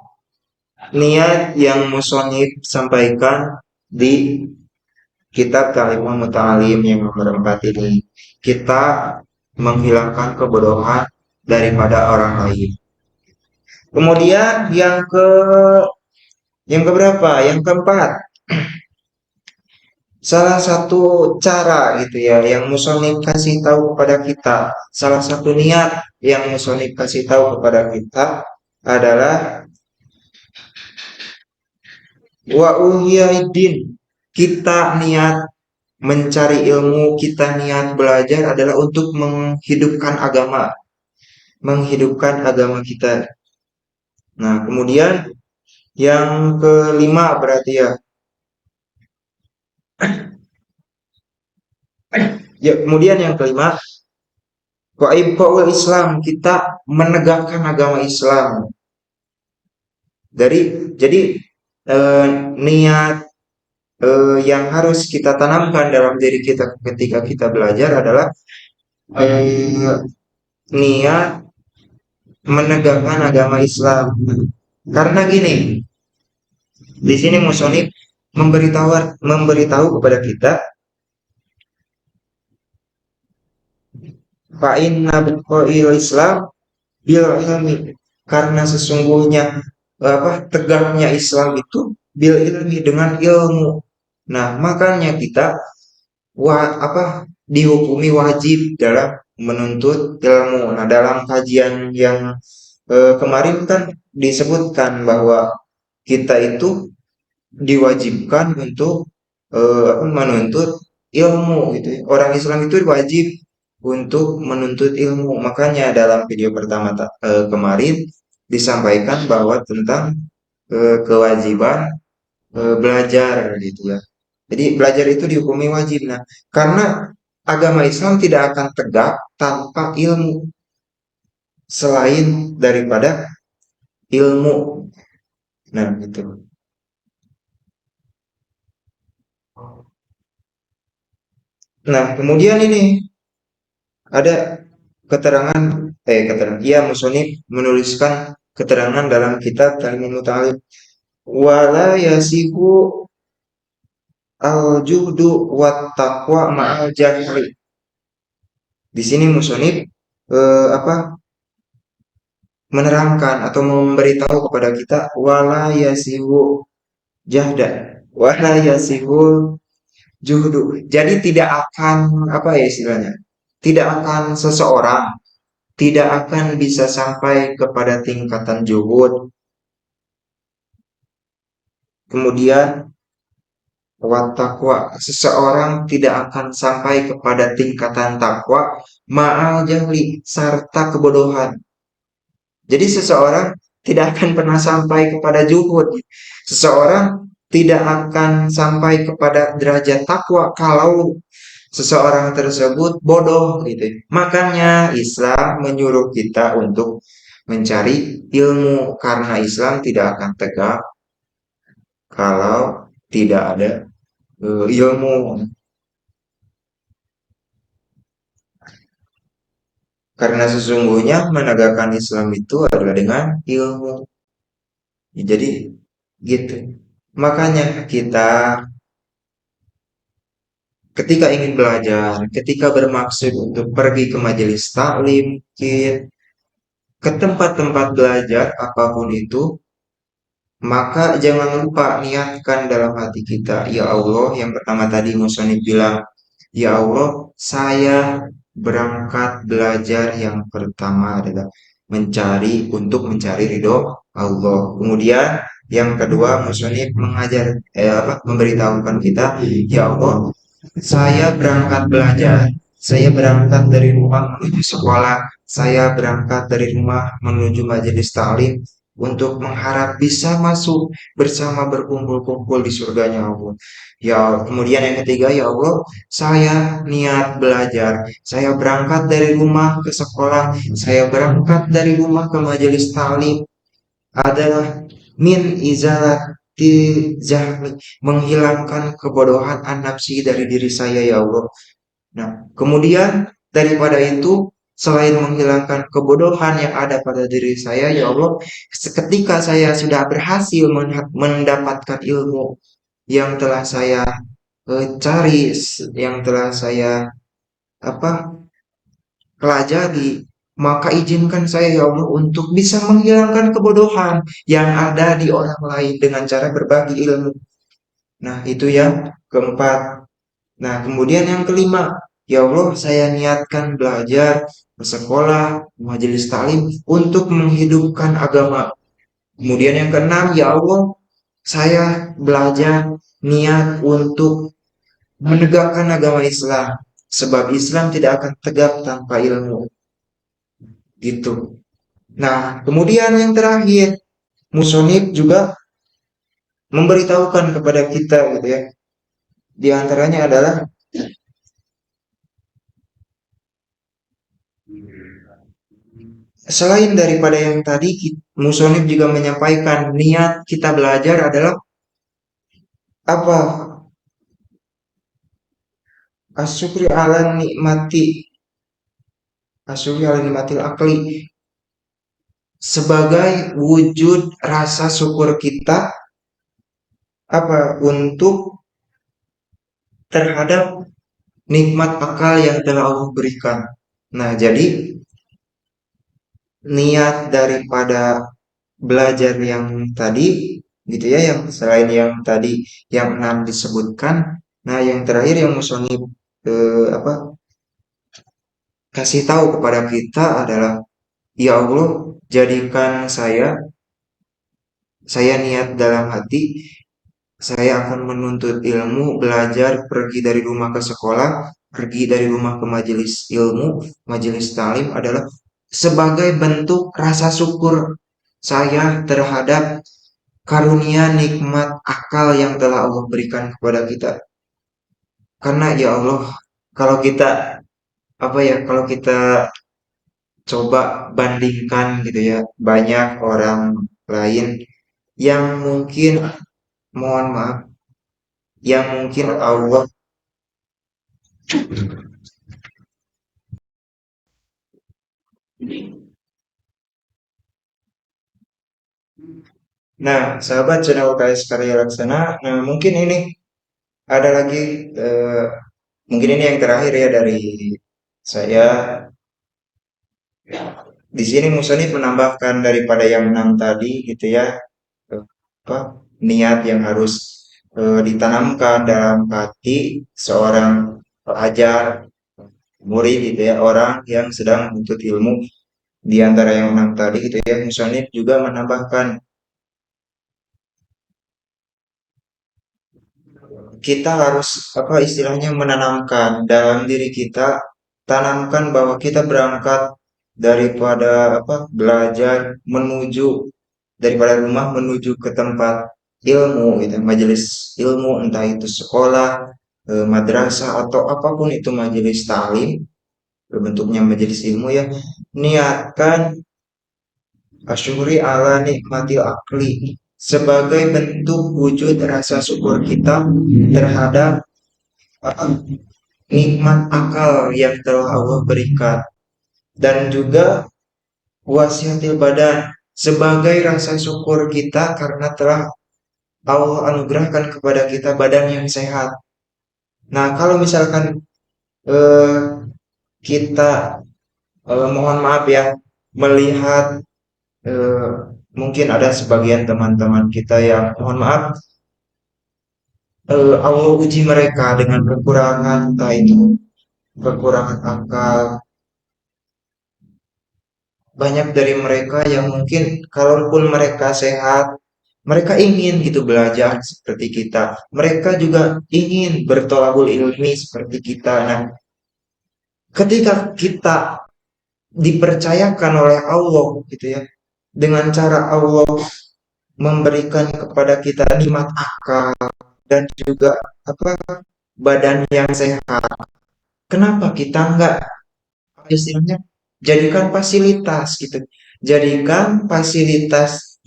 niat yang musonif sampaikan di kitab Kalimah Muta'alim yang nomor 4 ini. Kita menghilangkan kebodohan daripada orang lain. Kemudian yang keberapa? Yang keempat, salah satu cara gitu ya yang musonif kasih tahu kepada kita, salah satu niat yang musonif kasih tahu kepada kita adalah wa uhiyaidin. Kita niat mencari ilmu, kita niat belajar adalah untuk menghidupkan agama kita. Nah, kemudian yang kelima berarti ya. Ya, kemudian yang kelima, qaul Islam, kita menegakkan agama Islam. Jadi niat yang harus kita tanamkan dalam diri kita ketika kita belajar adalah niat menegakkan agama Islam. Karena gini, di sini musonif memberitahu kepada kita fa inna biqail Islam bil ilmi, karena sesungguhnya tegaknya Islam itu bil ilmi, dengan ilmu. Nah, makanya kita dihukumi wajib dalam menuntut ilmu. Nah, dalam kajian yang kemarin kan disebutkan bahwa kita itu diwajibkan untuk menuntut ilmu gitu ya. Orang Islam itu wajib untuk menuntut ilmu. Makanya dalam video pertama kemarin disampaikan bahwa tentang kewajiban belajar gitu ya. Jadi belajar itu dihukumi wajib. Nah, karena agama Islam tidak akan tegak tanpa ilmu, selain daripada ilmu. Nah, gitu. Nah, kemudian ini ada keterangan, musonif menuliskan keterangan dalam kitab Kalimah Muta'alib, wala yasihu al juhdu wat taqwa ma'al jahri. Di sini musonif menerangkan atau memberitahu kepada kita wala yasihu jahda wala yasihu juhdu. Jadi tidak akan istilahnya, tidak akan seseorang tidak akan bisa sampai kepada tingkatan juhud, kemudian takwa, seseorang tidak akan sampai kepada tingkatan takwa ma'al jahli, serta kebodohan. Jadi seseorang tidak akan pernah sampai kepada juhud, seseorang tidak akan sampai kepada derajat takwa kalau seseorang tersebut bodoh gitu. Makanya Islam menyuruh kita untuk mencari ilmu, karena Islam tidak akan tegak kalau tidak ada ilmu. Karena sesungguhnya menegakkan Islam itu adalah dengan ilmu. Jadi gitu. Makanya kita ketika ingin belajar, ketika bermaksud untuk pergi ke majelis taklim, ke tempat-tempat belajar apapun itu, maka jangan lupa niatkan dalam hati kita, ya Allah, yang pertama tadi musonif bilang, ya Allah, saya berangkat belajar yang pertama adalah mencari ridho Allah. Kemudian yang kedua musonif memberitahukan kita, ya Allah, saya berangkat belajar, saya berangkat dari rumah menuju sekolah, saya berangkat dari rumah menuju majelis taklim untuk mengharap bisa masuk bersama berkumpul-kumpul di surganya Allah. Ya, kemudian yang ketiga, ya Allah, saya niat belajar, saya berangkat dari rumah ke sekolah, saya berangkat dari rumah ke majelis taklim adalah min izalah jahli, menghilangkan kebodohan an-nafsi dari diri saya ya Allah. Nah, kemudian daripada itu, selain menghilangkan kebodohan yang ada pada diri saya, ya Allah, ketika saya sudah berhasil mendapatkan ilmu yang telah saya cari, yang telah saya apa pelajari, maka izinkan saya ya Allah untuk bisa menghilangkan kebodohan yang ada di orang lain dengan cara berbagi ilmu. Nah, itu yang keempat. Nah, kemudian yang kelima, ya Allah, saya niatkan belajar, bersekolah, majelis taklim untuk menghidupkan agama. Kemudian yang keenam, ya Allah, saya belajar niat untuk menegakkan agama Islam. Sebab Islam tidak akan tegak tanpa ilmu. Gitu. Nah, kemudian yang terakhir, Musonib juga memberitahukan kepada kita gitu ya. Di antaranya adalah selain daripada yang tadi, Musonib juga menyampaikan niat kita belajar adalah apa? Asyukri ala nikmati, asyukri ala nikmatil akli, sebagai wujud rasa syukur kita apa untuk terhadap nikmat akal yang telah Allah berikan. Nah, jadi niat daripada belajar yang tadi gitu ya, yang selain yang tadi yang enam disebutkan, nah yang terakhir yang musonib apa kasih tahu kepada kita adalah, ya Allah, jadikan saya niat dalam hati, saya akan menuntut ilmu, belajar, pergi dari rumah ke sekolah, pergi dari rumah ke majelis ilmu, majelis talim adalah sebagai bentuk rasa syukur saya terhadap karunia nikmat akal yang telah Allah berikan kepada kita. Karena ya Allah, kalau kita apa ya, kalau kita coba bandingkan gitu ya, banyak orang lain yang mungkin, mohon maaf, yang mungkin Allah. Nah, sahabat channel UKS Karya Laksana, nah mungkin ini ada lagi, eh, mungkin ini yang terakhir ya dari saya. Di sini Musonif menambahkan daripada yang enam tadi gitu ya, apa niat yang harus ditanamkan dalam hati seorang pelajar, murid gitu ya, orang yang sedang menuntut ilmu. Di antara yang enam tadi gitu ya, Musonif juga menambahkan kita harus apa istilahnya menanamkan dalam diri kita, tanamkan bahwa kita berangkat daripada apa belajar menuju daripada rumah menuju ke tempat ilmu gitu, majelis ilmu, entah itu sekolah, madrasah atau apapun itu majelis taklim, bentuknya majelis ilmu ya, niatkan asyuri ala nikmatil akli sebagai bentuk wujud rasa syukur kita terhadap nikmat akal yang telah Allah berikan, dan juga wasiatil badan sebagai rasa syukur kita karena telah Allah anugerahkan kepada kita badan yang sehat. Nah, kalau misalkan eh, kita mohon maaf ya melihat eh, mungkin ada sebagian teman-teman kita yang mohon maaf Allah uji mereka dengan kekurangan, entah itu kekurangan akal. Banyak dari mereka yang mungkin kalaupun mereka sehat, mereka ingin gitu belajar seperti kita. Mereka juga ingin bertolabul ilmi seperti kita. Nah, ketika kita dipercayakan oleh Allah gitu ya, dengan cara Allah memberikan kepada kita nikmat akal dan juga apa badan yang sehat. Kenapa kita nggak istilahnya jadikan fasilitas gitu? Jadikan fasilitas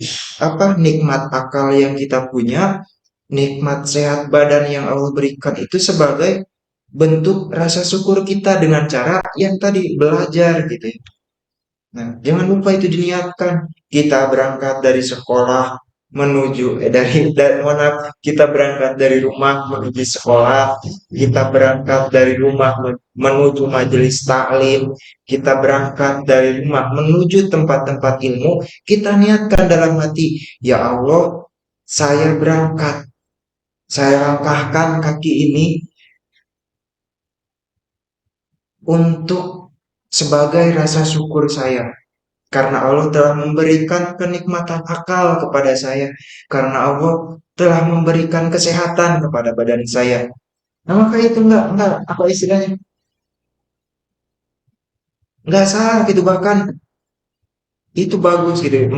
nikmat akal yang kita punya, nikmat sehat badan yang Allah berikan itu sebagai bentuk rasa syukur kita dengan cara yang tadi belajar gitu ya. Nah, jangan lupa itu diniatkan. Kita berangkat dari sekolah menuju mohon maaf, kita berangkat dari rumah menuju sekolah, kita berangkat dari rumah menuju majelis taklim, kita berangkat dari rumah menuju tempat-tempat ilmu, kita niatkan dalam hati, ya Allah, saya berangkat, saya langkahkan kaki ini untuk sebagai rasa syukur saya. Karena Allah telah memberikan kenikmatan akal kepada saya. Karena Allah telah memberikan kesehatan kepada badan saya. Nah, maka itu enggak, apa istilahnya? Enggak salah gitu, bahkan itu bagus gitu.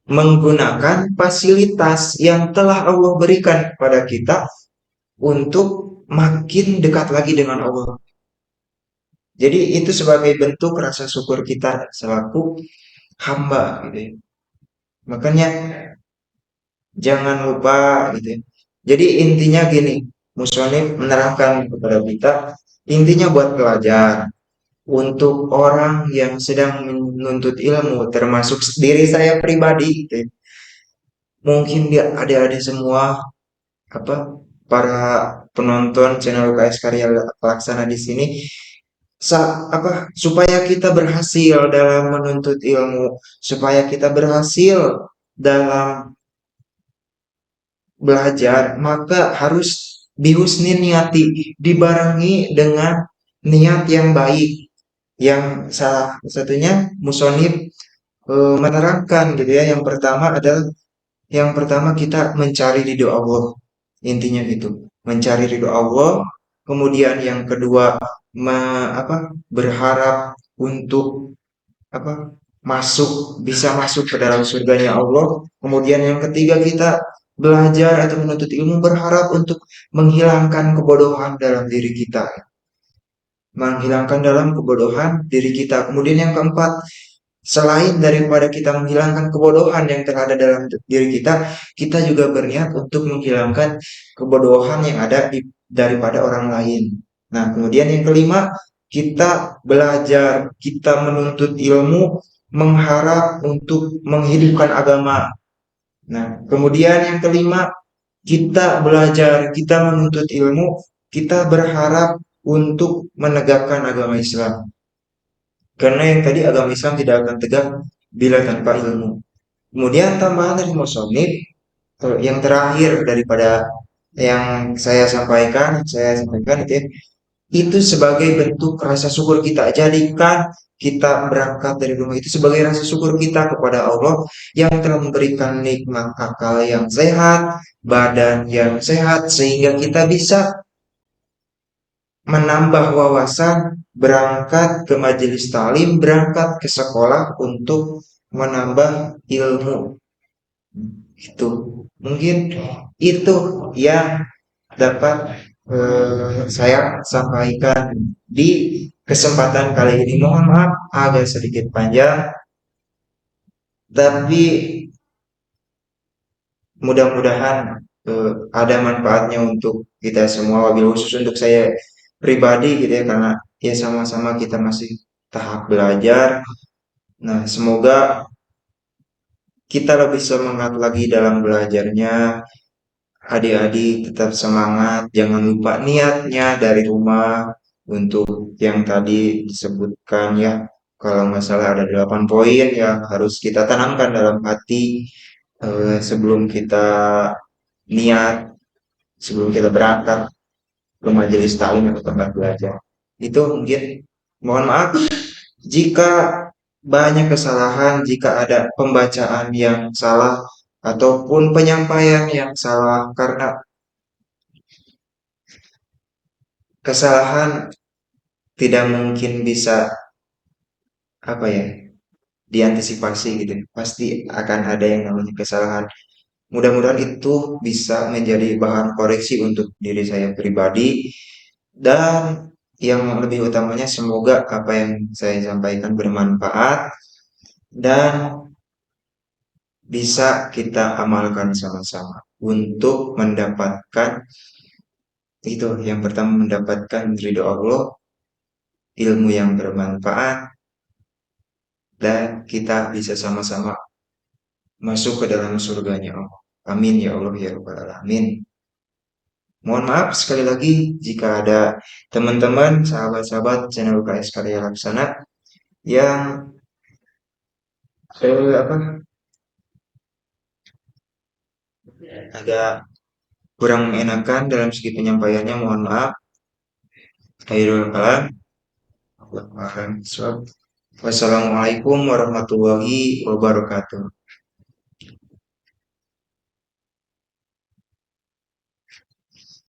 Menggunakan fasilitas yang telah Allah berikan kepada kita untuk makin dekat lagi dengan Allah. Jadi itu sebagai bentuk rasa syukur kita selaku hamba gitu ya. Makanya jangan lupa gitu ya. Jadi intinya gini, Musonif menerangkan kepada kita, intinya buat pelajar, untuk orang yang sedang menuntut ilmu, termasuk diri saya pribadi, gitu ya. Mungkin dia adik-adik semua, apa para penonton channel UKS Karya Pelaksana di sini, supaya kita berhasil dalam menuntut ilmu, supaya kita berhasil dalam belajar, maka harus bihusnin niati, dibarengi dengan niat yang baik, yang salah satunya musonib menerangkan gitu ya. Yang pertama kita mencari ridho Allah, intinya itu mencari ridho Allah. Kemudian yang kedua, berharap untuk apa bisa masuk ke dalam surganya Allah. Kemudian yang ketiga, kita belajar atau menuntut ilmu berharap untuk menghilangkan kebodohan dalam diri kita, kemudian yang keempat, selain daripada kita menghilangkan kebodohan yang terada dalam diri kita, kita juga berniat untuk menghilangkan kebodohan yang ada daripada orang lain. Nah, kemudian yang kelima, kita belajar, kita menuntut ilmu, mengharap untuk menghidupkan agama. Nah, kemudian yang kelima, kita belajar, kita menuntut ilmu, kita berharap untuk menegakkan agama Islam. Karena yang tadi, agama Islam tidak akan tegak bila tanpa ilmu. Kemudian tambahan dari musonif, yang terakhir daripada yang saya sampaikan itu ya, itu sebagai bentuk rasa syukur kita. Jadikan kita berangkat dari rumah itu sebagai rasa syukur kita kepada Allah yang telah memberikan nikmat akal yang sehat, badan yang sehat, sehingga kita bisa menambah wawasan, berangkat ke majelis talim, berangkat ke sekolah untuk menambah ilmu. Itu mungkin itu yang dapat saya sampaikan di kesempatan kali ini. Mohon maaf agak sedikit panjang, tapi mudah-mudahan ada manfaatnya untuk kita semua, wabil khusus untuk saya pribadi gitu ya, karena ya sama-sama kita masih tahap belajar. Nah, semoga kita lebih semangat lagi dalam belajarnya. Adik-adik tetap semangat, jangan lupa niatnya dari rumah untuk yang tadi disebutkan ya. Kalau masalah ada 8 poin yang harus kita tanamkan dalam hati sebelum kita niat, sebelum kita berangkat ke majelis taklim atau tempat belajar. Itu mungkin, mohon maaf jika banyak kesalahan, jika ada pembacaan yang salah ataupun penyampaian yang salah, karena kesalahan tidak mungkin bisa apa ya diantisipasi gitu. Pasti akan ada yang namanya kesalahan. Mudah-mudahan itu bisa menjadi bahan koreksi untuk diri saya pribadi, dan yang lebih utamanya semoga apa yang saya sampaikan bermanfaat dan bisa kita amalkan sama-sama untuk mendapatkan itu. Yang pertama, mendapatkan ridho Allah, ilmu yang bermanfaat, dan kita bisa sama-sama masuk ke dalam surganya Allah. Amin ya Allah ya Rabbal Alamin. Mohon maaf sekali lagi jika ada teman-teman, sahabat-sahabat channel UKS Karya Laksana yang apa agak kurang enakan dalam segi penyampaiannya, mohon maaf. Khairul kalam. Wassalamualaikum warahmatullahi wabarakatuh.